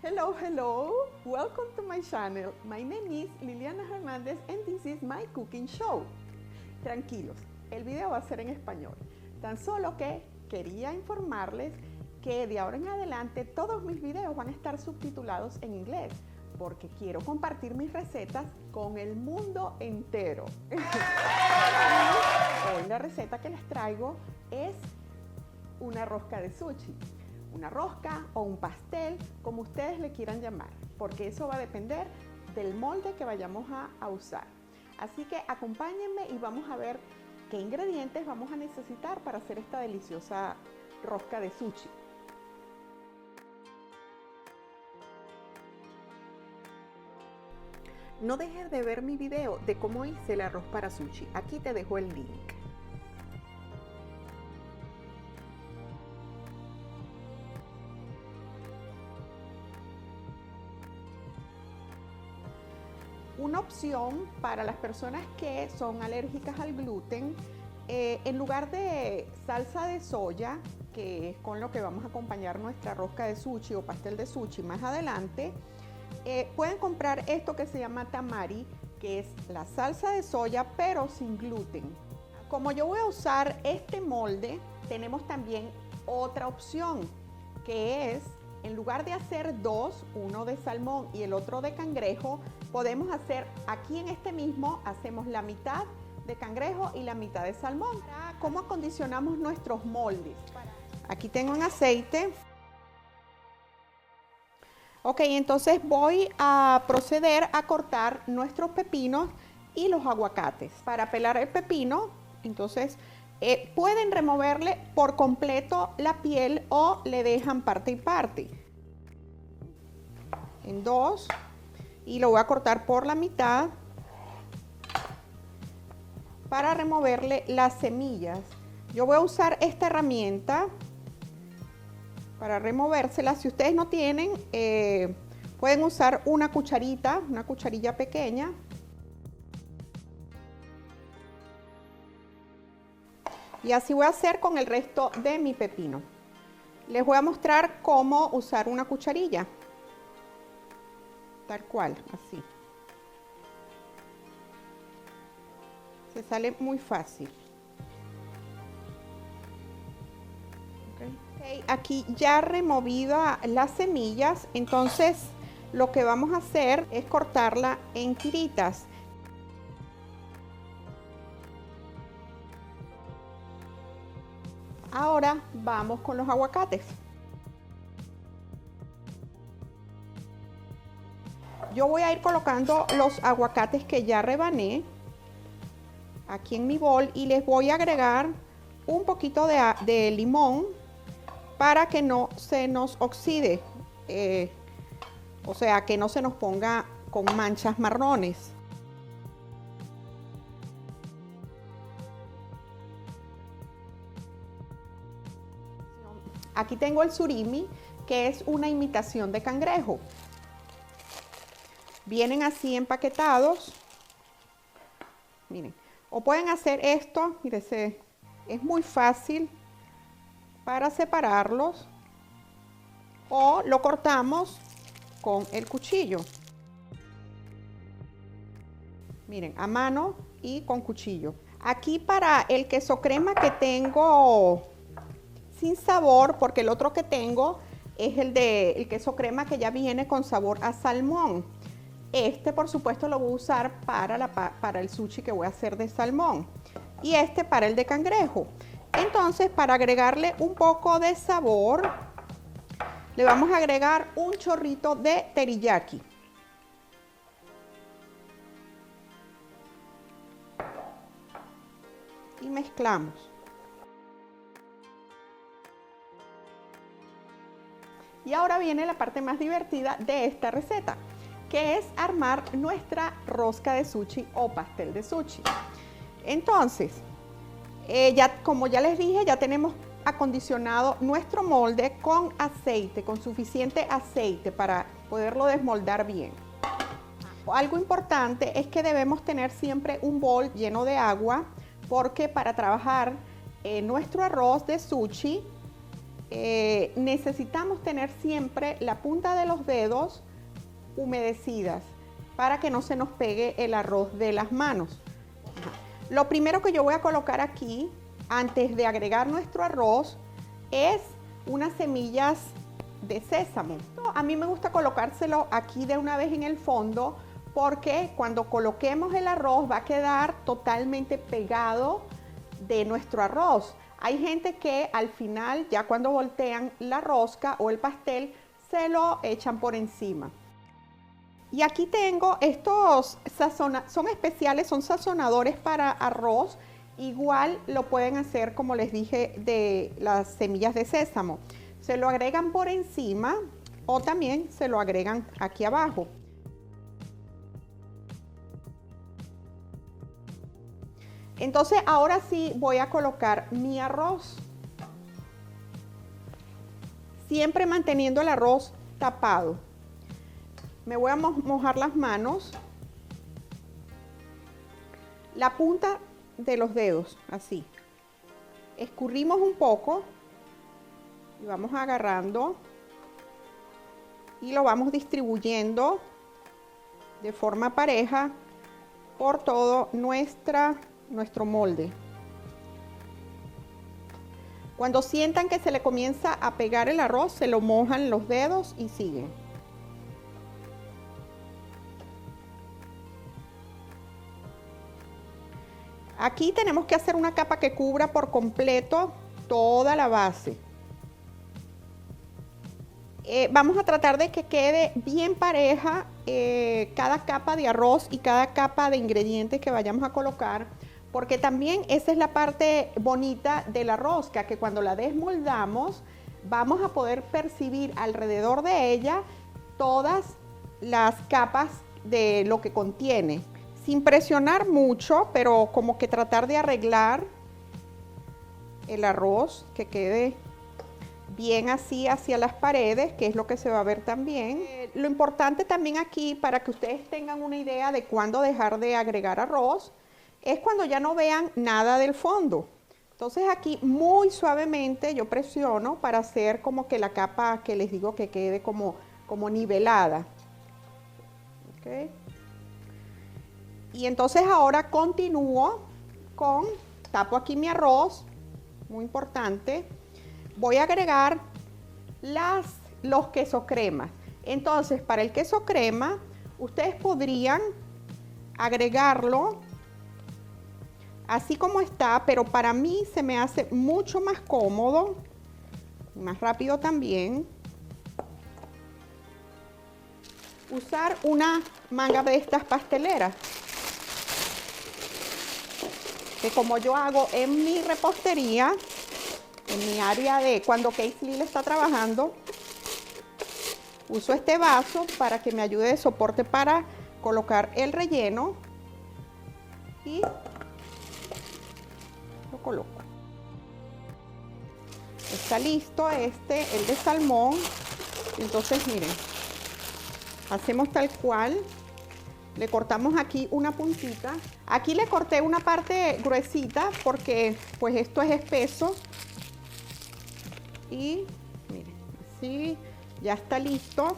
Hello, welcome to my channel. My name is Liliana Hernández and this is my cooking show. Tranquilos, el video va a ser en español. Tan solo que quería informarles que de ahora en adelante todos mis videos van a estar subtitulados en inglés porque quiero compartir mis recetas con el mundo entero. Hoy la receta que les traigo es una rosca de sushi. Una rosca o un pastel, como ustedes le quieran llamar, porque eso va a depender del molde que vayamos a usar. Así que acompáñenme y vamos a ver qué ingredientes vamos a necesitar para hacer esta deliciosa rosca de sushi. No dejes de ver mi video de cómo hice el arroz para sushi. Aquí te dejo el link. Una opción para las personas que son alérgicas al gluten, en lugar de salsa de soya, que es con lo que vamos a acompañar nuestra rosca de sushi o pastel de sushi más adelante, pueden comprar esto que se llama tamari, que es la salsa de soya pero sin gluten. Como yo voy a usar este molde, tenemos también otra opción, que es, en lugar de hacer dos, uno de salmón y el otro de cangrejo, podemos hacer aquí en este mismo, hacemos la mitad de cangrejo y la mitad de salmón. ¿Cómo acondicionamos nuestros moldes? Aquí tengo un aceite. Ok, entonces voy a proceder a cortar nuestros pepinos y los aguacates. Para pelar el pepino, entonces pueden removerle por completo la piel o le dejan parte y parte. En dos, y lo voy a cortar por la mitad para removerle las semillas. Yo voy a usar esta herramienta para removérselas. Si ustedes no tienen, pueden usar una cucharilla pequeña. Y así voy a hacer con el resto de mi pepino. Les voy a mostrar cómo usar una cucharilla. Tal cual, así. Se sale muy fácil. Okay, aquí ya removida las semillas, entonces lo que vamos a hacer es cortarla en tiritas. Ahora vamos con los aguacates. Yo voy a ir colocando los aguacates que ya rebané aquí en mi bol y les voy a agregar un poquito de limón para que no se nos oxide, o sea, que no se nos ponga con manchas marrones. Aquí tengo el surimi, que es una imitación de cangrejo. Vienen así empaquetados. Miren, o pueden hacer esto, miren, es muy fácil para separarlos, o lo cortamos con el cuchillo. Miren, a mano y con cuchillo. Aquí para el queso crema que tengo sin sabor, porque el otro que tengo es el queso crema que ya viene con sabor a salmón. Este, por supuesto, lo voy a usar para el sushi que voy a hacer de salmón. Y este para el de cangrejo. Entonces, para agregarle un poco de sabor, le vamos a agregar un chorrito de teriyaki. Y mezclamos. Y ahora viene la parte más divertida de esta receta, que es armar nuestra rosca de sushi o pastel de sushi. Entonces, como ya les dije, ya tenemos acondicionado nuestro molde con aceite, con suficiente aceite para poderlo desmoldar bien. Algo importante es que debemos tener siempre un bol lleno de agua, porque para trabajar nuestro arroz de sushi necesitamos tener siempre la punta de los dedos humedecidas para que no se nos pegue el arroz de las manos. Lo primero que yo voy a colocar aquí, antes de agregar nuestro arroz, es unas semillas de sésamo. A mí me gusta colocárselo aquí de una vez en el fondo porque cuando coloquemos el arroz va a quedar totalmente pegado de nuestro arroz. Hay gente que al final, ya cuando voltean la rosca o el pastel, se lo echan por encima. Y aquí tengo estos son especiales, son sazonadores para arroz. Igual lo pueden hacer, como les dije, de las semillas de sésamo. Se lo agregan por encima o también se lo agregan aquí abajo. Entonces ahora sí voy a colocar mi arroz. Siempre manteniendo el arroz tapado. Me voy a mojar las manos. La punta de los dedos, así. Escurrimos un poco y vamos agarrando y lo vamos distribuyendo de forma pareja por todo nuestro molde. Cuando sientan que se le comienza a pegar el arroz, se lo mojan los dedos y siguen. Aquí tenemos que hacer una capa que cubra por completo toda la base. Vamos a tratar de que quede bien pareja cada capa de arroz y cada capa de ingredientes que vayamos a colocar, porque también esa es la parte bonita de la rosca, que cuando la desmoldamos vamos a poder percibir alrededor de ella todas las capas de lo que contiene. Sin presionar mucho, pero como que tratar de arreglar el arroz, que quede bien así hacia las paredes, que es lo que se va a ver también. Lo importante también aquí, para que ustedes tengan una idea de cuándo dejar de agregar arroz, es cuando ya no vean nada del fondo. Entonces aquí muy suavemente yo presiono para hacer como que la capa que les digo que quede como nivelada. ¿Okay? Y entonces ahora continúo tapo aquí mi arroz, muy importante. Voy a agregar los quesos crema. Entonces, para el queso crema, ustedes podrían agregarlo así como está, pero para mí se me hace mucho más cómodo, más rápido también, usar una manga de estas pasteleras, que como yo hago en mi repostería, en mi área de cuando Kaisley le está trabajando, uso este vaso para que me ayude de soporte para colocar el relleno y lo coloco. Está listo el de salmón. Entonces miren, hacemos tal cual. Le cortamos aquí una puntita. Aquí le corté una parte gruesita porque pues esto es espeso. Y miren, así ya está listo.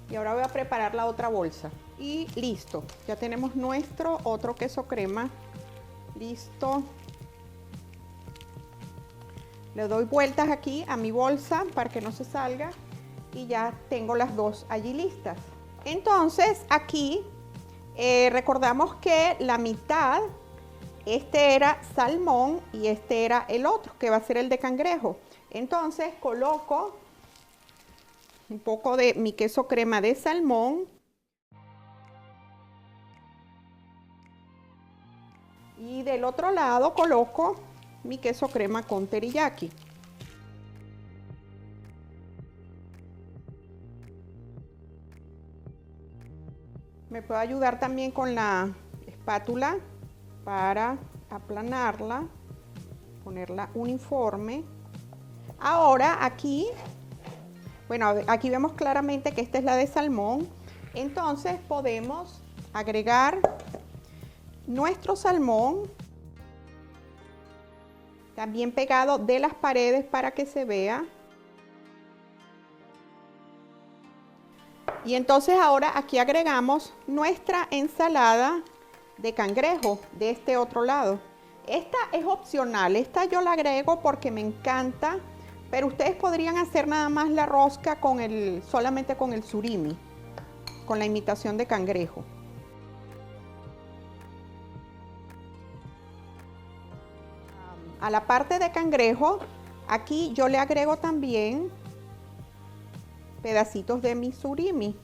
Y ahora voy a preparar la otra bolsa. Y listo, ya tenemos nuestro otro queso crema listo. Le doy vueltas aquí a mi bolsa para que no se salga. Y ya tengo las dos allí listas. Entonces aquí recordamos que la mitad, este era salmón y este era el otro, que va a ser el de cangrejo. Entonces coloco un poco de mi queso crema de salmón. Y del otro lado coloco mi queso crema con teriyaki. Me puedo ayudar también con la espátula para aplanarla, ponerla uniforme. Ahora aquí, bueno, aquí vemos claramente que esta es la de salmón. Entonces podemos agregar nuestro salmón. también pegado de las paredes para que se vea. Y entonces ahora aquí agregamos nuestra ensalada de cangrejo de este otro lado. Esta es opcional, esta yo la agrego porque me encanta, pero ustedes podrían hacer nada más la rosca solamente con el surimi, con la imitación de cangrejo. A la parte de cangrejo, aquí yo le agrego también pedacitos de mi surimi.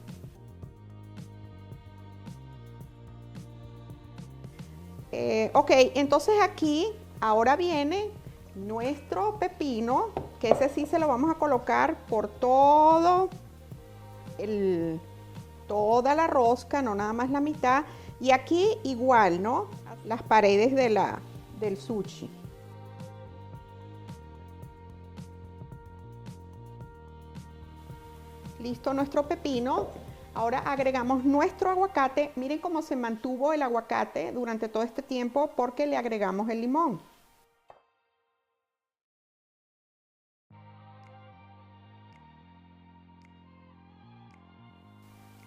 Ok, entonces aquí ahora viene nuestro pepino, que ese sí se lo vamos a colocar por toda la rosca, no nada más la mitad. Y aquí igual, ¿no? Las paredes del sushi. Listo nuestro pepino. Ahora agregamos nuestro aguacate. Miren cómo se mantuvo el aguacate durante todo este tiempo porque le agregamos el limón.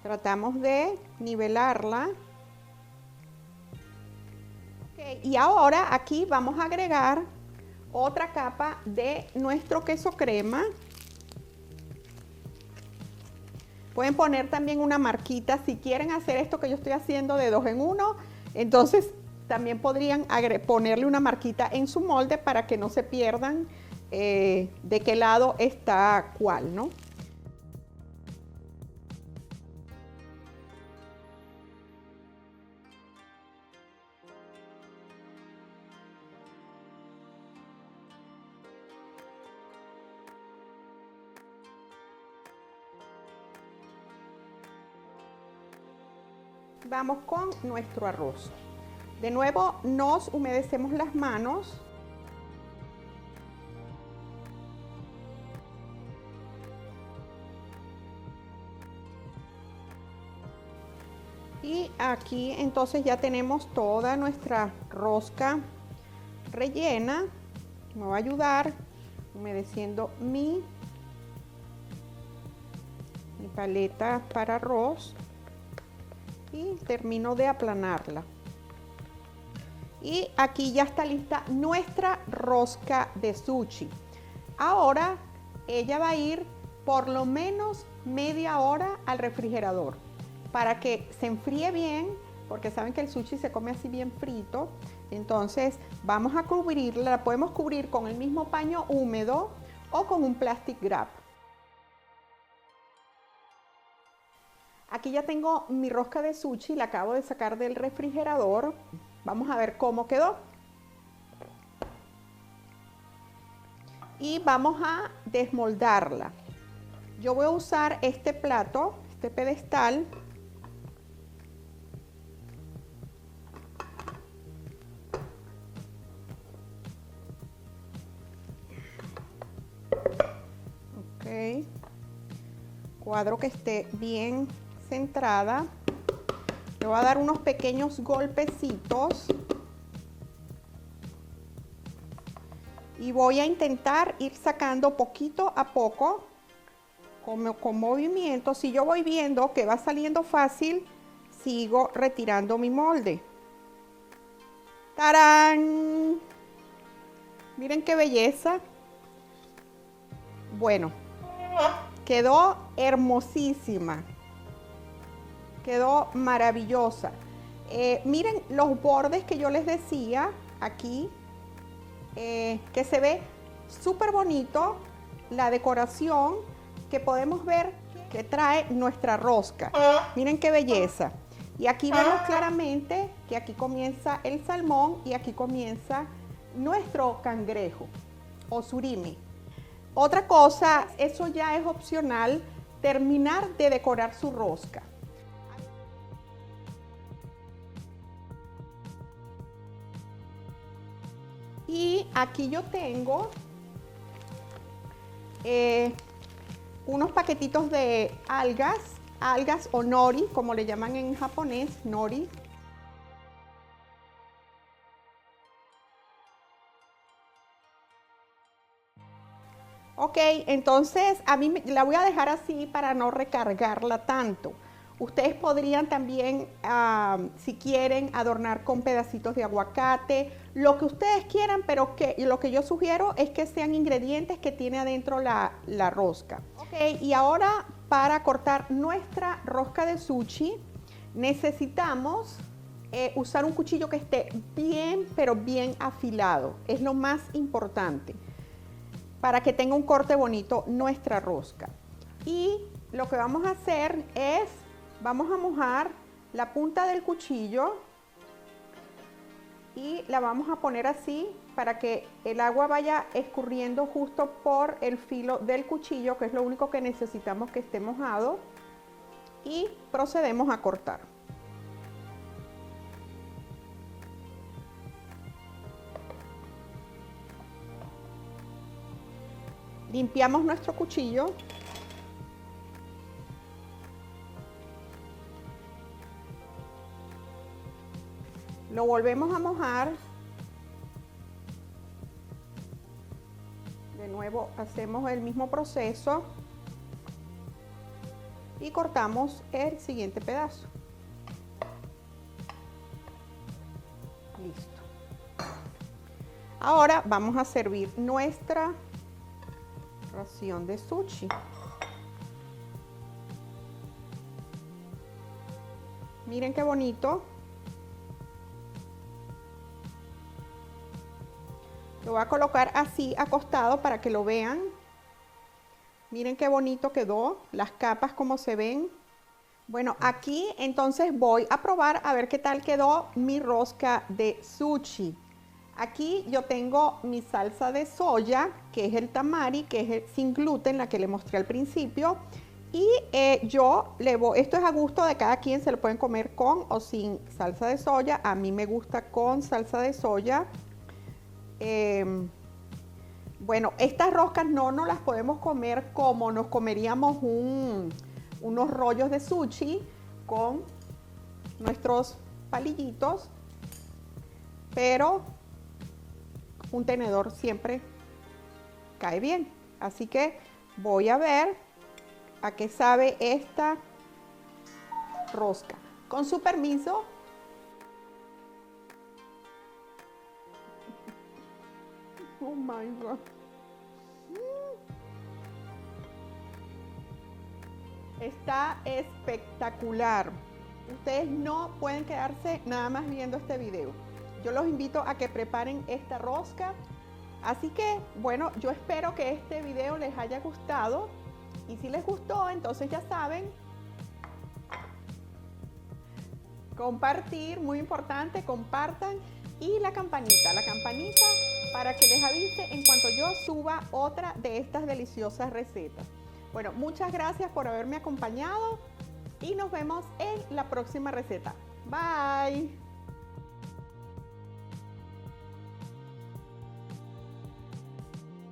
Tratamos de nivelarla. Okay, y ahora aquí vamos a agregar otra capa de nuestro queso crema. Pueden poner también una marquita si quieren hacer esto que yo estoy haciendo de 2 en 1. Entonces también podrían ponerle una marquita en su molde para que no se pierdan de qué lado está cuál, ¿no? Vamos con nuestro arroz. De nuevo nos humedecemos las manos. Y aquí entonces ya tenemos toda nuestra rosca rellena. Me va a ayudar humedeciendo mi paleta para arroz. Y termino de aplanarla. Y aquí ya está lista nuestra rosca de sushi. Ahora ella va a ir por lo menos media hora al refrigerador para que se enfríe bien, porque saben que el sushi se come así bien frito. Entonces vamos a cubrirla, la podemos cubrir con el mismo paño húmedo o con un plastic wrap. Aquí ya tengo mi rosca de sushi, la acabo de sacar del refrigerador. Vamos a ver cómo quedó. Y vamos a desmoldarla. Yo voy a usar este plato, este pedestal. Ok. Cuadro que esté bien centrada. Le voy a dar unos pequeños golpecitos y voy a intentar ir sacando poquito a poco con movimiento. Si yo voy viendo que va saliendo fácil, sigo retirando mi molde. ¡Tarán! Miren qué belleza. Bueno, quedó hermosísima. Quedó maravillosa. Miren los bordes que yo les decía aquí, que se ve súper bonito, la decoración que podemos ver que trae nuestra rosca. Miren qué belleza. Y aquí vemos claramente que aquí comienza el salmón y aquí comienza nuestro cangrejo o surimi. Otra cosa, eso ya es opcional, terminar de decorar su rosca. Y aquí yo tengo unos paquetitos de algas o nori, como le llaman en japonés, nori. Ok, entonces a mí la voy a dejar así para no recargarla tanto. Ustedes podrían también, si quieren, adornar con pedacitos de aguacate, lo que ustedes quieran, pero lo que yo sugiero es que sean ingredientes que tiene adentro la rosca. Ok, y ahora para cortar nuestra rosca de sushi necesitamos usar un cuchillo que esté bien, pero bien afilado. Es lo más importante para que tenga un corte bonito nuestra rosca. Y lo que vamos a hacer es, vamos a mojar la punta del cuchillo y la vamos a poner así para que el agua vaya escurriendo justo por el filo del cuchillo, que es lo único que necesitamos que esté mojado, y procedemos a cortar. Limpiamos nuestro cuchillo. Lo volvemos a mojar. De nuevo hacemos el mismo proceso y cortamos el siguiente pedazo. Listo. Ahora vamos a servir nuestra ración de sushi. Miren qué bonito. Lo voy a colocar así acostado para que lo vean. Miren qué bonito quedó, las capas como se ven. Bueno, aquí entonces voy a probar a ver qué tal quedó mi rosca de sushi. Aquí yo tengo mi salsa de soya, que es el tamari, que es el sin gluten, la que le mostré al principio. Y esto es a gusto de cada quien, se lo pueden comer con o sin salsa de soya. A mí me gusta con salsa de soya. Bueno, estas roscas no nos las podemos comer como nos comeríamos unos rollos de sushi con nuestros palillitos, pero un tenedor siempre cae bien. Así que voy a ver a qué sabe esta rosca. Con su permiso. Oh my God. Está espectacular. Ustedes no pueden quedarse nada más viendo este video. Yo los invito a que preparen esta rosca. Así que, bueno, yo espero que este video les haya gustado. Y si les gustó, entonces ya saben, compartir, muy importante, compartan. Y la campanita para que les avise en cuanto yo suba otra de estas deliciosas recetas. Bueno, muchas gracias por haberme acompañado y nos vemos en la próxima receta. Bye.